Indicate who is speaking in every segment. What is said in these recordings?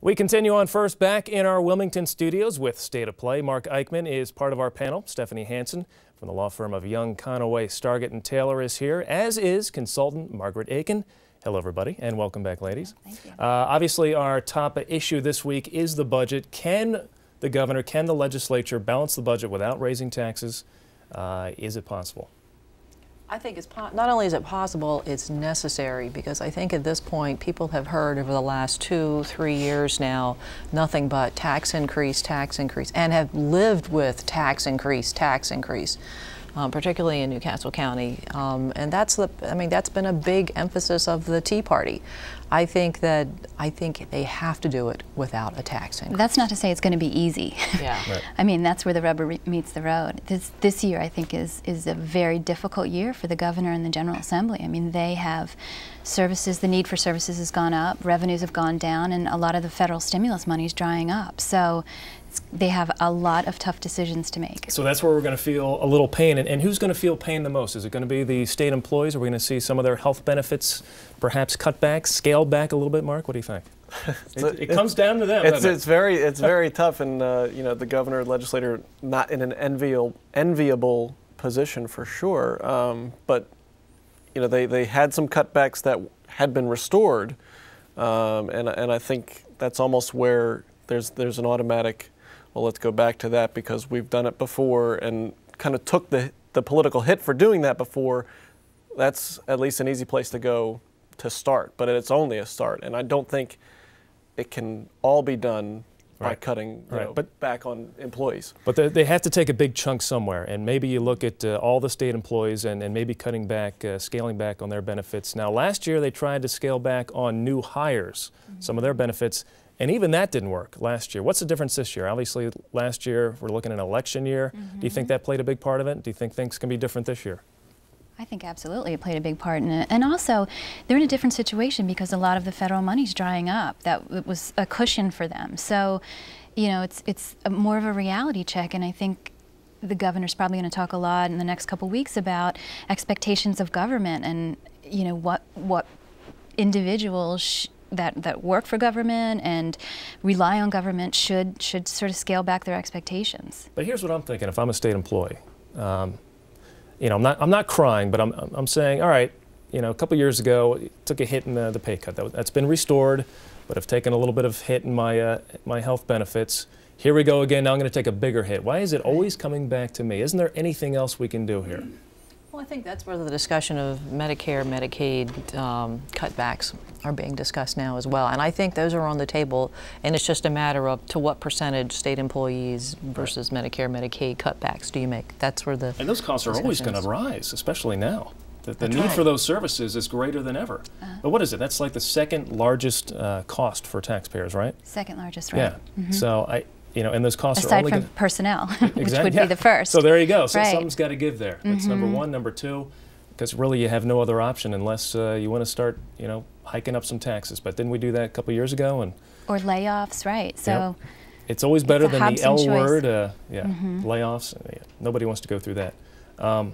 Speaker 1: We continue on first back in our Wilmington studios with State of Play. Mark Eichman is part of our panel. Stephanie Hansen from the law firm of Young, Conaway, Stargett and Taylor is here, as is consultant Margaret Aiken. Hello, everybody, and welcome back, ladies.
Speaker 2: Thank you.
Speaker 1: Obviously, our top issue this week is the budget. Can the governor, can the legislature balance the budget without raising taxes? Is it possible?
Speaker 3: I think it's not only is it possible, it's necessary, because I think at this point people have heard over the last 2-3 years now nothing but tax increase, and have lived with tax increase, particularly in Newcastle County, and that's been a big emphasis of the Tea Party. I think they have to do it without a tax increase.
Speaker 2: That's not to say it's going to be easy.
Speaker 3: Yeah.
Speaker 1: Right.
Speaker 2: I mean, that's where the rubber meets the road. This year, I think, is a very difficult year for the governor and the General Assembly. I mean, they have services, the need for services has gone up, revenues have gone down, and a lot of the federal stimulus money is drying up. So they have a lot of tough decisions to make.
Speaker 1: So that's where we're going to feel a little pain. And who's going to feel pain the most? Is it going to be the state employees? Are we going to see some of their health benefits perhaps cut back, scaled back a little bit, Mark? What do you think? It comes down to them.
Speaker 4: It's very tough, and you know, the governor and legislator not in an enviable position for sure. But you know, they had some cutbacks that had been restored, and I think that's almost where there's an automatic, well, let's go back to that because we've done it before and kind of took the political hit for doing that before. That's at least an easy place to go to start, but it's only a start, and I don't think it can all be done by cutting back on employees. But
Speaker 1: they have to take a big chunk somewhere, and maybe you look at all the state employees and maybe cutting back, scaling back on their benefits. Now, last year they tried to scale back on new hires, some of their benefits, and even that didn't work last year. What's the difference this year? Obviously, last year we're looking at an election year. Do you think that played a big part of it? Do you think things can be different this year?
Speaker 2: I think absolutely it played a big part in it. And also, they're in a different situation because a lot of the federal money's drying up. It was a cushion for them. So, you know, it's more of a reality check, and I think the governor's probably going to talk a lot in the next couple weeks about expectations of government and, you know, what individuals that work for government and rely on government should sort of scale back their expectations. But
Speaker 1: here's what I'm thinking if I'm a state employee. You know, I'm not crying, but I'm saying, all right, you know, a couple years ago, took a hit in the pay cut. That's been restored, but I've taken a little bit of hit in my my health benefits. Here we go again. Now I'm going to take a bigger hit. Why is it always coming back to me? Isn't there anything else we can do here?
Speaker 3: Well, I think that's where the discussion of Medicare, Medicaid cutbacks are being discussed now as well. And I think those are on the table, and it's just a matter of to what percentage state employees versus Medicare, Medicaid cutbacks do you make. That's where the
Speaker 1: And those costs are always going to rise, especially now. The need for those services is greater than ever. But what is it? That's like the second largest cost for taxpayers, right?
Speaker 2: Second largest, right?
Speaker 1: Yeah. So you know, and those costs
Speaker 2: aside
Speaker 1: are only
Speaker 2: from personnel, which would be the first.
Speaker 1: So there you go. So something's got to give there. That's number one. Number two, because really you have no other option unless you want to start, you know, hiking up some taxes. But didn't we do that a couple years ago? Or
Speaker 2: layoffs, right? So
Speaker 1: it's always better than the L word. Layoffs. Nobody wants to go through that. All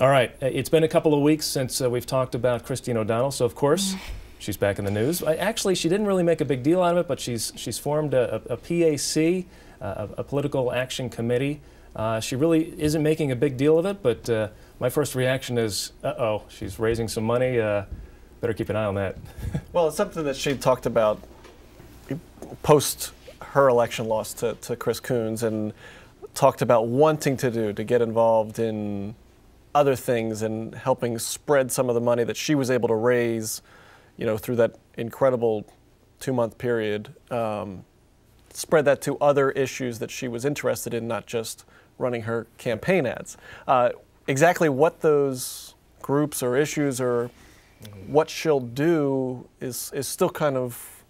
Speaker 1: right. It's been a couple of weeks since we've talked about Christine O'Donnell. So of course. She's back in the news. Actually, she didn't really make a big deal out of it, but she's formed a PAC, a political action committee. She really isn't making a big deal of it, but my first reaction is, uh-oh, she's raising some money. Better keep an eye on that.
Speaker 4: Well, it's something that she talked about post her election loss to Chris Coons, and talked about wanting to get involved in other things and helping spread some of the money that she was able to raise, you know, through that incredible 2-month period, spread that to other issues that she was interested in, not just running her campaign ads. Exactly what those groups or issues or what she'll do is still kind of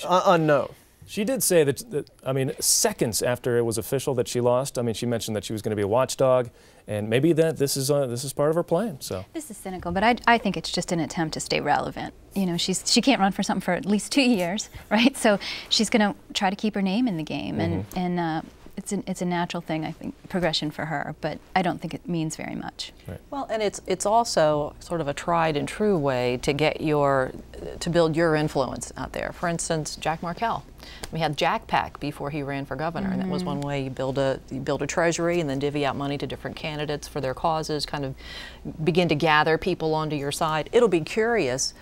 Speaker 4: unknown.
Speaker 1: She did say that, I mean, seconds after it was official that she lost, I mean, she mentioned that she was going to be a watchdog, and maybe that this is part of her plan. So
Speaker 2: this is cynical, but I think it's just an attempt to stay relevant. You know, she can't run for something for at least 2 years, right? So she's going to try to keep her name in the game, and it's a natural thing, I think, progression for her, but I don't think it means very much.
Speaker 3: Right. Well, and it's also sort of a tried and true way to get your to build your influence out there. For instance, Jack Markell. We had Jack PAC before he ran for governor, and that was one way you build a treasury and then divvy out money to different candidates for their causes, kind of begin to gather people onto your side. It'll be curious.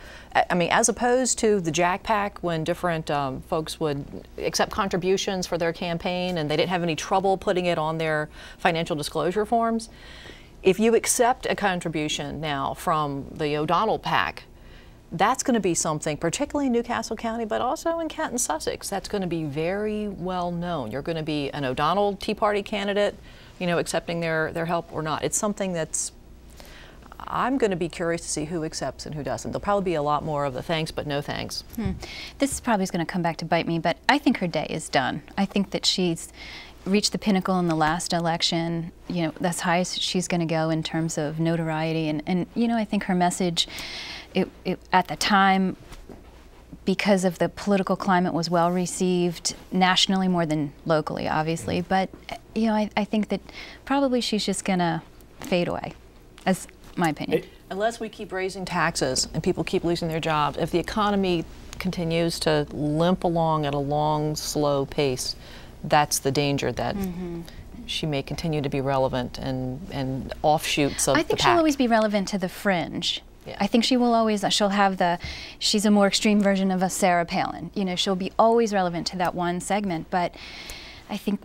Speaker 3: I mean, as opposed to the Jack PAC, when different folks would accept contributions for their campaign and they didn't have any trouble putting it on their financial disclosure forms. If you accept a contribution now from the O'Donnell PAC, that's going to be something, particularly in Newcastle County, but also in Kent and Sussex, that's going to be very well known. You're going to be an O'Donnell Tea Party candidate, you know, accepting their help or not. It's something that's, I'm going to be curious to see who accepts and who doesn't. There'll probably be a lot more of the thanks but no thanks.
Speaker 2: This is probably going to come back to bite me, but I think her day is done. I think that she's reached the pinnacle in the last election, you know, that's high as she's going to go in terms of notoriety. And you know, I think her message, at the time, because of the political climate, was well received nationally more than locally, obviously. But, you know, I think that probably she's just going to fade away, as my opinion.
Speaker 3: Unless we keep raising taxes and people keep losing their jobs, if the economy continues to limp along at a long, slow pace, that's the danger, that she may continue to be relevant and offshoots of the PAC.
Speaker 2: I think she'll always be relevant to the fringe.
Speaker 3: Yeah.
Speaker 2: I think she will always, she'll have she's a more extreme version of a Sarah Palin. You know, she'll be always relevant to that one segment, but I think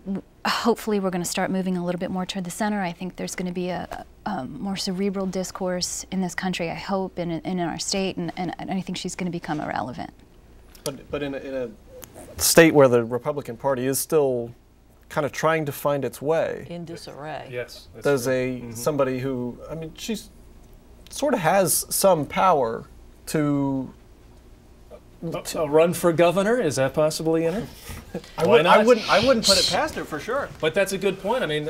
Speaker 2: hopefully we're going to start moving a little bit more toward the center. I think there's going to be a more cerebral discourse in this country, I hope, and in our state, and I think she's going to become irrelevant.
Speaker 4: But in a state where the Republican Party is still kind of trying to find its way.
Speaker 3: In disarray.
Speaker 1: Yes.
Speaker 4: There's somebody who, I mean, she's sort of has some power to...
Speaker 1: A run for governor, is that possibly in it?
Speaker 4: Why not? I wouldn't put it past her for sure.
Speaker 1: But that's a good point. I mean,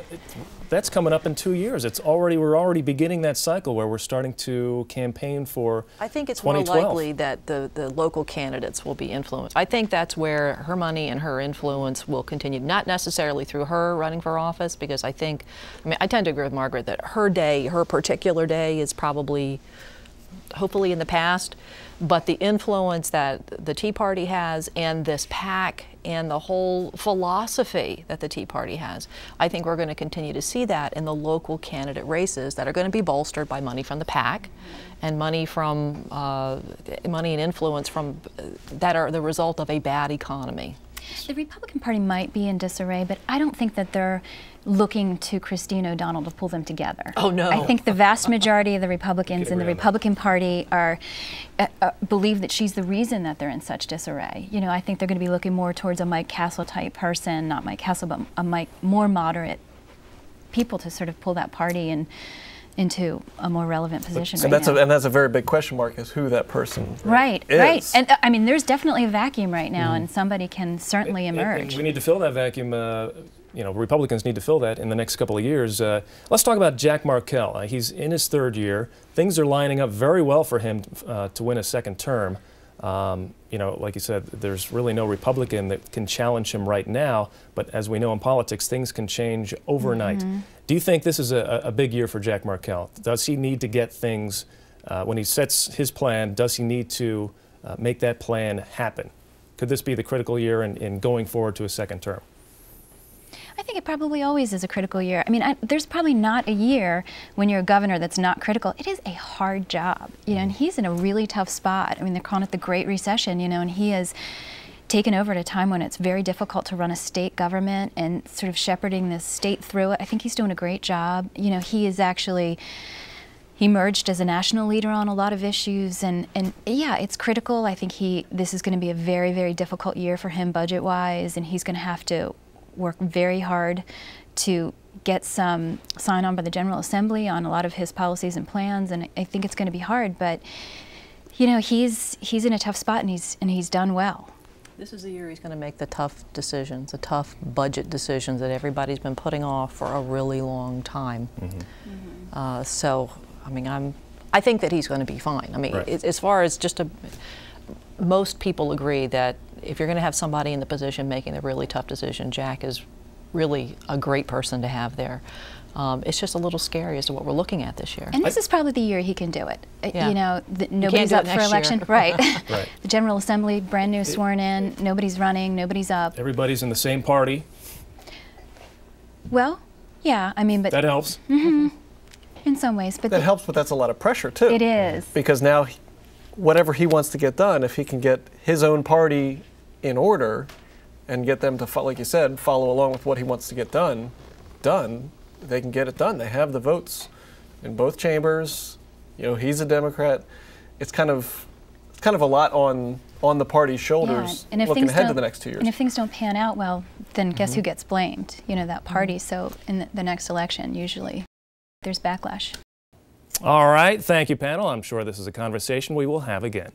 Speaker 1: that's coming up in 2 years. We're already beginning that cycle where we're starting to campaign for 2012.
Speaker 3: I think it's more likely that the local candidates will be influenced. I think that's where her money and her influence will continue, not necessarily through her running for office, because I mean, I tend to agree with Margaret that her day, her particular day, is probably, hopefully, in the past. But the influence that the Tea Party has, and this PAC, and the whole philosophy that the Tea Party has, I think we're going to continue to see that in the local candidate races that are going to be bolstered by money from the PAC and money and influence from that are the result of a bad economy.
Speaker 2: The Republican Party might be in disarray, but I don't think that they're looking to Christine O'Donnell to pull them together.
Speaker 3: Oh, no.
Speaker 2: I think the vast majority of the Republicans in the Republican Party believe that she's the reason that they're in such disarray. You know, I think they're going to be looking more towards a Mike Castle type person, not Mike Castle, but a more moderate people to sort of pull that party into a more relevant position.
Speaker 4: And that's a very big question mark, is who that person is.
Speaker 2: Right. And I mean, there's definitely a vacuum right now, and somebody can certainly emerge.
Speaker 1: And we need to fill that vacuum. You know, Republicans need to fill that in the next couple of years. Let's talk about Jack Markell. He's in his third year. Things are lining up very well for him to win a second term. You know, like you said, there's really no Republican that can challenge him right now, but as we know in politics, things can change overnight. Do you think this is a big year for Jack Markell? Does he need to get things, when he sets his plan, does he need to make that plan happen? Could this be the critical year in going forward to a second term?
Speaker 2: I think it probably always is a critical year. I mean, there's probably not a year when you're a governor that's not critical. It is a hard job, you know, and he's in a really tough spot. I mean, they're calling it the Great Recession, you know, and he has taken over at a time when it's very difficult to run a state government and sort of shepherding the state through it. I think he's doing a great job. You know, he emerged as a national leader on a lot of issues, and yeah, it's critical. I think this is going to be a very, very difficult year for him budget-wise, and he's going to have to work very hard to get some sign-on by the General Assembly on a lot of his policies and plans, and I think it's going to be hard, but you know, he's in a tough spot, and he's done well.
Speaker 3: This is the year he's going to make the tough decisions, the tough budget decisions that everybody's been putting off for a really long time. So, I mean, I think that he's going to be fine. I mean, as far as most people agree that if you're going to have somebody in the position making a really tough decision, Jack is really a great person to have there. It's just a little scary as to what we're looking at this year.
Speaker 2: And this is probably the year he can do it.
Speaker 3: Yeah.
Speaker 2: You know, nobody's up for election. Right.
Speaker 1: Right.
Speaker 2: The General Assembly, brand new sworn in, nobody's running, nobody's up.
Speaker 1: Everybody's in the same party.
Speaker 2: Well, yeah, I mean, but...
Speaker 1: That helps.
Speaker 2: Mm-hmm. In some ways. But
Speaker 4: that helps, but that's a lot of pressure, too.
Speaker 2: It is.
Speaker 4: Because now, whatever he wants to get done, if he can get his own party in order and get them to, like you said, follow along with what he wants to get done, they can get it done. They have the votes in both chambers. You know, he's a Democrat. It's kind of a lot on the party's shoulders,
Speaker 2: and if
Speaker 4: looking ahead to
Speaker 2: don't-
Speaker 4: the next 2 years.
Speaker 2: And if things don't pan out well, then guess who gets blamed? You know, that party. So in the next election, usually, there's backlash.
Speaker 1: All right. Thank you, panel. I'm sure this is a conversation we will have again.